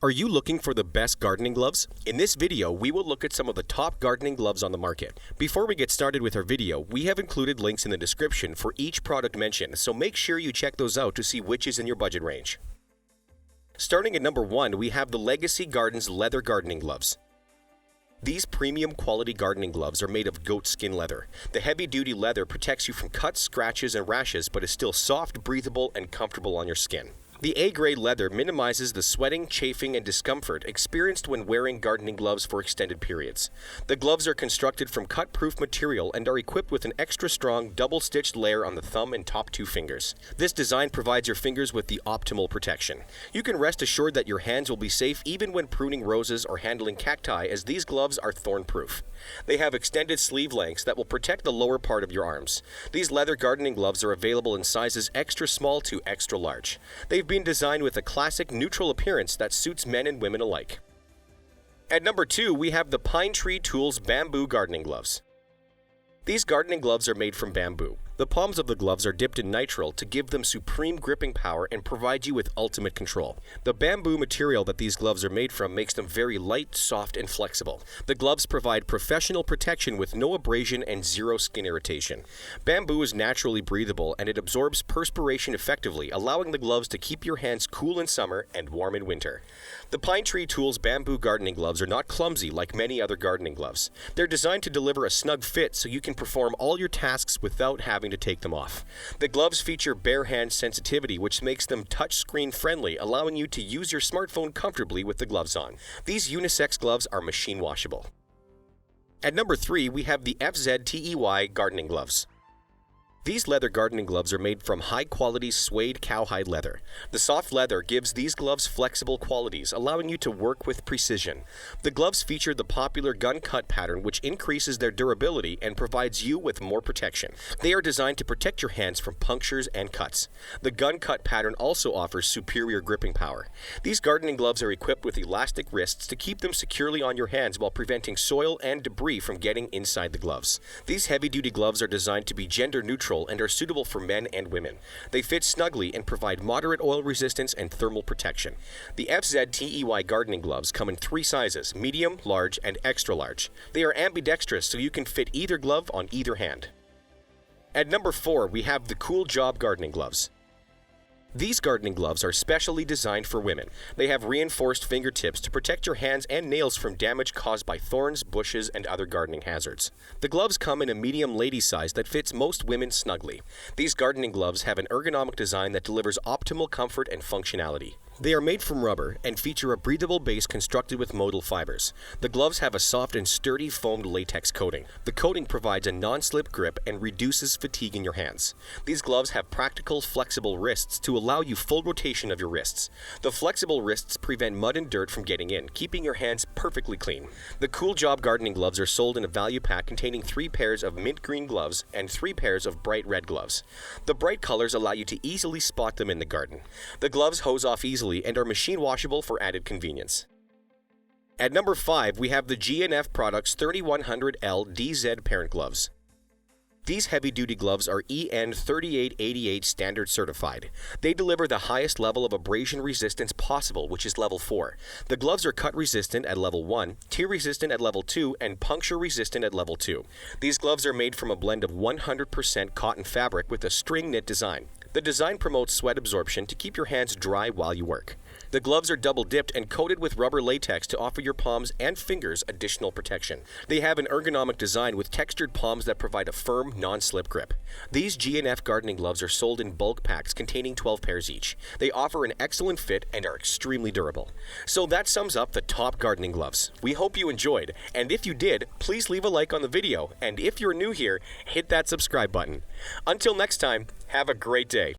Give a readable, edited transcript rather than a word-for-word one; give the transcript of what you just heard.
Are you looking for the best gardening gloves? In this video, we will look at some of the top gardening gloves on the market. Before we get started with our video, we have included links in the description for each product mentioned, so make sure you check those out to see which is in your budget range. Starting at number 1, we have the Legacy Gardens Leather Gardening Gloves. These premium quality gardening gloves are made of goat skin leather. The heavy-duty leather protects you from cuts, scratches, and rashes, but is still soft, breathable, and comfortable on your skin. The A-grade leather minimizes the sweating, chafing, and discomfort experienced when wearing gardening gloves for extended periods. The gloves are constructed from cut-proof material and are equipped with an extra strong double-stitched layer on the thumb and top 2 fingers. This design provides your fingers with the optimal protection. You can rest assured that your hands will be safe even when pruning roses or handling cacti, as these gloves are thorn-proof. They have extended sleeve lengths that will protect the lower part of your arms. These leather gardening gloves are available in sizes extra small to extra large. They've been designed with a classic neutral appearance that suits men and women alike. At number 2, we have the Pine Tree Tools Bamboo Gardening Gloves. These gardening gloves are made from bamboo. The palms of the gloves are dipped in nitrile to give them supreme gripping power and provide you with ultimate control. The bamboo material that these gloves are made from makes them very light, soft, and flexible. The gloves provide professional protection with no abrasion and zero skin irritation. Bamboo is naturally breathable and it absorbs perspiration effectively, allowing the gloves to keep your hands cool in summer and warm in winter. The Pine Tree Tools Bamboo Gardening Gloves are not clumsy like many other gardening gloves. They're designed to deliver a snug fit so you can perform all your tasks without having to take them off. The gloves feature bare hand sensitivity, which makes them touchscreen friendly, allowing you to use your smartphone comfortably with the gloves on. These unisex gloves are machine washable. At number 3, we have the FZTEY Gardening Gloves. These leather gardening gloves are made from high-quality suede cowhide leather. The soft leather gives these gloves flexible qualities, allowing you to work with precision. The gloves feature the popular gun cut pattern, which increases their durability and provides you with more protection. They are designed to protect your hands from punctures and cuts. The gun cut pattern also offers superior gripping power. These gardening gloves are equipped with elastic wrists to keep them securely on your hands while preventing soil and debris from getting inside the gloves. These heavy-duty gloves are designed to be gender neutral and are suitable for men and women. They fit snugly and provide moderate oil resistance and thermal protection. The FZTEY gardening gloves come in 3 sizes: medium, large, and extra large. They are ambidextrous, so you can fit either glove on either hand. At number 4, we have the COOLJOB gardening gloves. These gardening gloves are specially designed for women. They have reinforced fingertips to protect your hands and nails from damage caused by thorns, bushes, and other gardening hazards. The gloves come in a medium lady size that fits most women snugly. These gardening gloves have an ergonomic design that delivers optimal comfort and functionality. They are made from rubber and feature a breathable base constructed with modal fibers. The gloves have a soft and sturdy foamed latex coating. The coating provides a non-slip grip and reduces fatigue in your hands. These gloves have practical, flexible wrists to allow you full rotation of your wrists. The flexible wrists prevent mud and dirt from getting in, keeping your hands perfectly clean. The COOLJOB gardening gloves are sold in a value pack containing 3 pairs of mint green gloves and 3 pairs of bright red gloves. The bright colors allow you to easily spot them in the garden. The gloves hose off easily and are machine washable for added convenience. At number 5, we have the F Products3100L-DZ-Parent Gloves. These heavy-duty gloves are EN 3888 standard certified. They deliver the highest level of abrasion resistance possible, which is level 4. The gloves are cut resistant at level 1, tear resistant at level 2, and puncture resistant at level 2. These gloves are made from a blend of 100% cotton fabric with a string knit design. The design promotes sweat absorption to keep your hands dry while you work. The gloves are double dipped and coated with rubber latex to offer your palms and fingers additional protection. They have an ergonomic design with textured palms that provide a firm, non-slip grip. These F gardening gloves are sold in bulk packs containing 12 pairs each. They offer an excellent fit and are extremely durable. So that sums up the top gardening gloves. We hope you enjoyed, and if you did, please leave a like on the video, and if you're new here, hit that subscribe button. Until next time, have a great day.